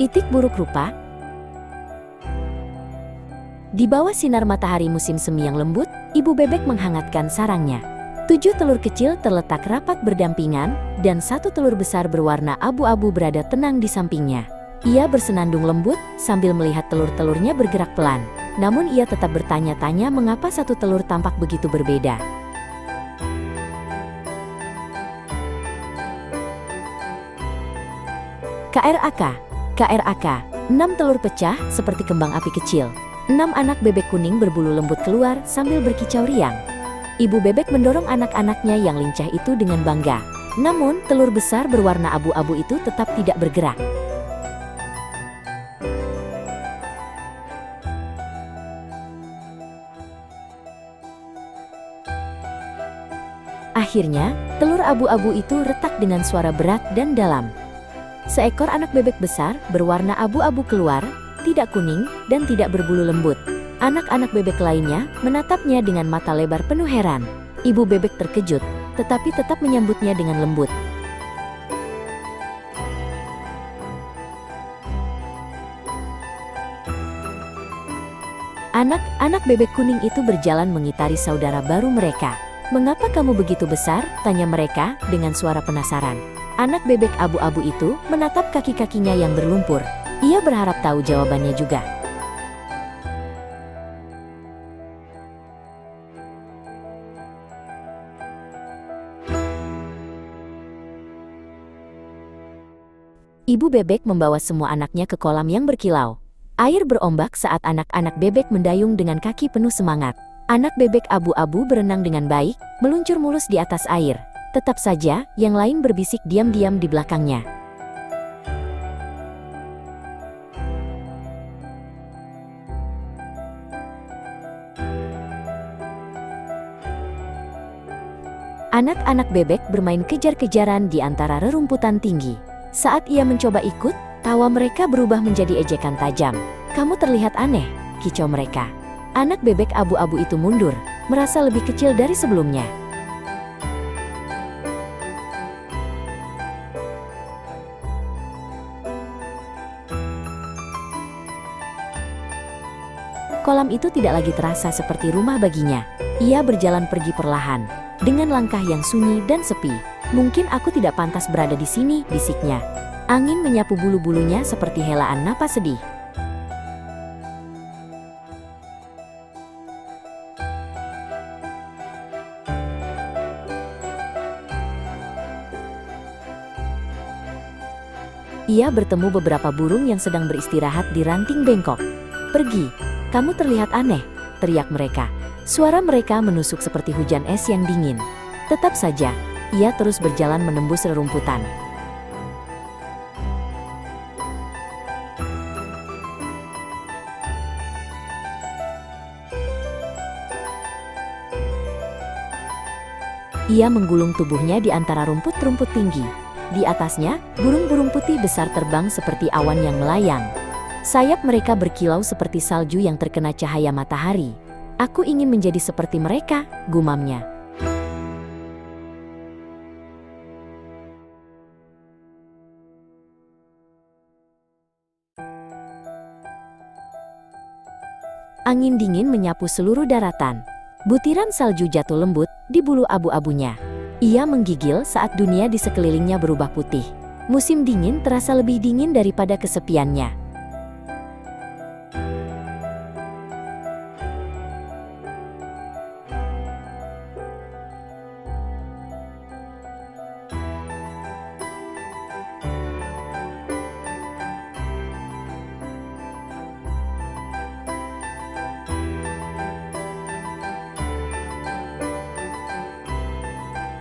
Itik buruk rupa. Di bawah sinar matahari musim semi yang lembut, ibu bebek menghangatkan sarangnya. 7 telur kecil terletak rapat berdampingan, dan 1 telur besar berwarna abu-abu berada tenang di sampingnya. Ia bersenandung lembut sambil melihat telur-telurnya bergerak pelan. Namun ia tetap bertanya-tanya mengapa 1 telur tampak begitu berbeda. KRAK, 6 telur pecah seperti kembang api kecil. 6 anak bebek kuning berbulu lembut keluar sambil berkicau riang. Ibu bebek mendorong anak-anaknya yang lincah itu dengan bangga. Namun, telur besar berwarna abu-abu itu tetap tidak bergerak. Akhirnya, telur abu-abu itu retak dengan suara berat dan dalam. Seekor anak bebek besar berwarna abu-abu keluar, tidak kuning dan tidak berbulu lembut. Anak-anak bebek lainnya menatapnya dengan mata lebar penuh heran. Ibu bebek terkejut, tetapi tetap menyambutnya dengan lembut. Anak-anak bebek kuning itu berjalan mengitari saudara baru mereka. "Mengapa kamu begitu besar?" tanya mereka dengan suara penasaran. Anak bebek abu-abu itu menatap kaki-kakinya yang berlumpur. Ia berharap tahu jawabannya juga. Ibu bebek membawa semua anaknya ke kolam yang berkilau. Air berombak saat anak-anak bebek mendayung dengan kaki penuh semangat. Anak bebek abu-abu berenang dengan baik, meluncur mulus di atas air. Tetap saja, yang lain berbisik diam-diam di belakangnya. Anak-anak bebek bermain kejar-kejaran di antara rerumputan tinggi. Saat ia mencoba ikut, tawa mereka berubah menjadi ejekan tajam. "Kamu terlihat aneh," kicau mereka. Anak bebek abu-abu itu mundur, merasa lebih kecil dari sebelumnya. Kolam itu tidak lagi terasa seperti rumah baginya. Ia berjalan pergi perlahan, dengan langkah yang sunyi dan sepi. "Mungkin aku tidak pantas berada di sini," bisiknya. Angin menyapu bulu-bulunya seperti helaan napas sedih. Ia bertemu beberapa burung yang sedang beristirahat di ranting bengkok. "Pergi, kamu terlihat aneh," teriak mereka. Suara mereka menusuk seperti hujan es yang dingin. Tetap saja, ia terus berjalan menembus rerumputan. Ia menggulung tubuhnya di antara rumput-rumput tinggi. Di atasnya, burung-burung putih besar terbang seperti awan yang melayang. Sayap mereka berkilau seperti salju yang terkena cahaya matahari. "Aku ingin menjadi seperti mereka," gumamnya. Angin dingin menyapu seluruh daratan. Butiran salju jatuh lembut di bulu abu-abunya. Ia menggigil saat dunia di sekelilingnya berubah putih. Musim dingin terasa lebih dingin daripada kesepiannya.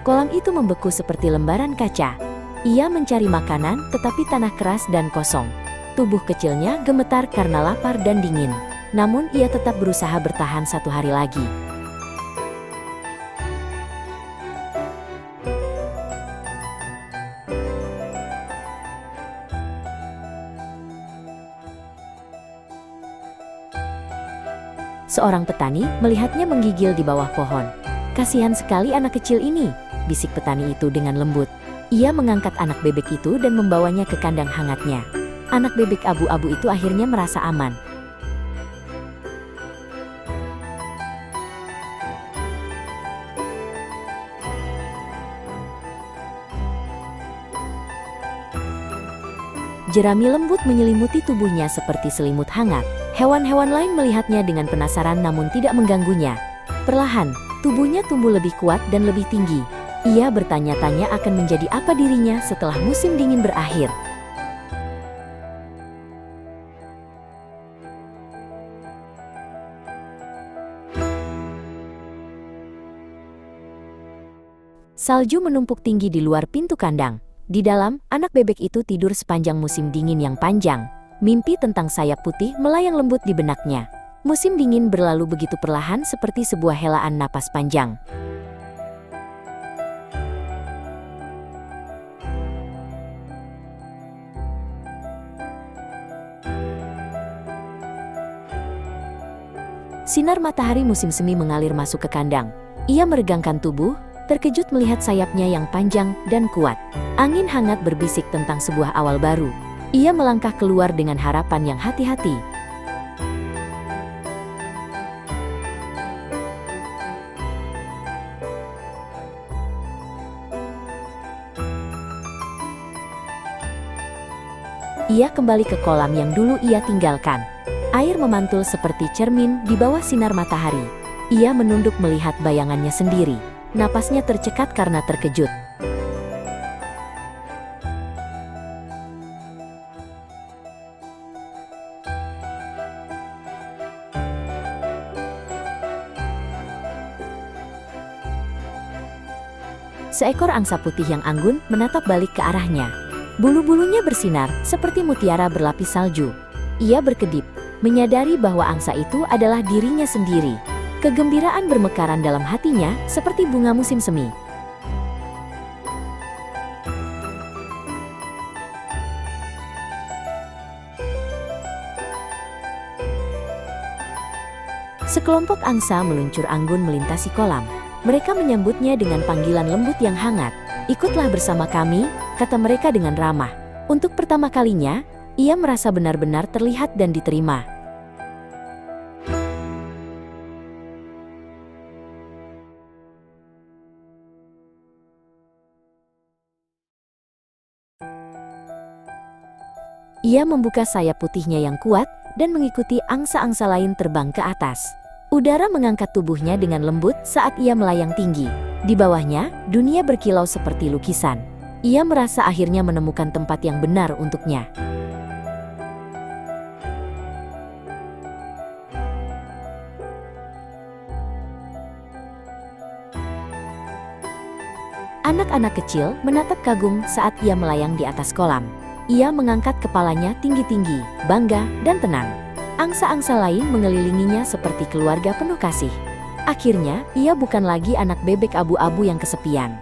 Kolam itu membeku seperti lembaran kaca. Ia mencari makanan, tetapi tanah keras dan kosong. Tubuh kecilnya gemetar karena lapar dan dingin. Namun ia tetap berusaha bertahan 1 hari lagi. Seorang petani melihatnya menggigil di bawah pohon. "Kasihan sekali anak kecil ini," bisik petani itu dengan lembut. Ia mengangkat anak bebek itu dan membawanya ke kandang hangatnya. Anak bebek abu-abu itu akhirnya merasa aman. Jerami lembut menyelimuti tubuhnya seperti selimut hangat. Hewan-hewan lain melihatnya dengan penasaran namun tidak mengganggunya. Perlahan, tubuhnya tumbuh lebih kuat dan lebih tinggi. Ia bertanya-tanya akan menjadi apa dirinya setelah musim dingin berakhir. Salju menumpuk tinggi di luar pintu kandang. Di dalam, anak bebek itu tidur sepanjang musim dingin yang panjang. Mimpi tentang sayap putih melayang lembut di benaknya. Musim dingin berlalu begitu perlahan seperti sebuah helaan napas panjang. Sinar matahari musim semi mengalir masuk ke kandang. Ia meregangkan tubuh, terkejut melihat sayapnya yang panjang dan kuat. Angin hangat berbisik tentang sebuah awal baru. Ia melangkah keluar dengan harapan yang hati-hati. Ia kembali ke kolam yang dulu ia tinggalkan. Air memantul seperti cermin di bawah sinar matahari. Ia menunduk melihat bayangannya sendiri. Napasnya tercekat karena terkejut. Seekor angsa putih yang anggun menatap balik ke arahnya. Bulu-bulunya bersinar seperti mutiara berlapis salju. Ia berkedip, menyadari bahwa angsa itu adalah dirinya sendiri. Kegembiraan bermekaran dalam hatinya seperti bunga musim semi. Sekelompok angsa meluncur anggun melintasi kolam. Mereka menyambutnya dengan panggilan lembut yang hangat. "Ikutlah bersama kami," kata mereka dengan ramah. Untuk pertama kalinya, ia merasa benar-benar terlihat dan diterima. Ia membuka sayap putihnya yang kuat dan mengikuti angsa-angsa lain terbang ke atas. Udara mengangkat tubuhnya dengan lembut saat ia melayang tinggi. Di bawahnya, dunia berkilau seperti lukisan. Ia merasa akhirnya menemukan tempat yang benar untuknya. Anak-anak kecil menatap kagum saat ia melayang di atas kolam. Ia mengangkat kepalanya tinggi-tinggi, bangga dan tenang. Angsa-angsa lain mengelilinginya seperti keluarga penuh kasih. Akhirnya, ia bukan lagi anak bebek abu-abu yang kesepian.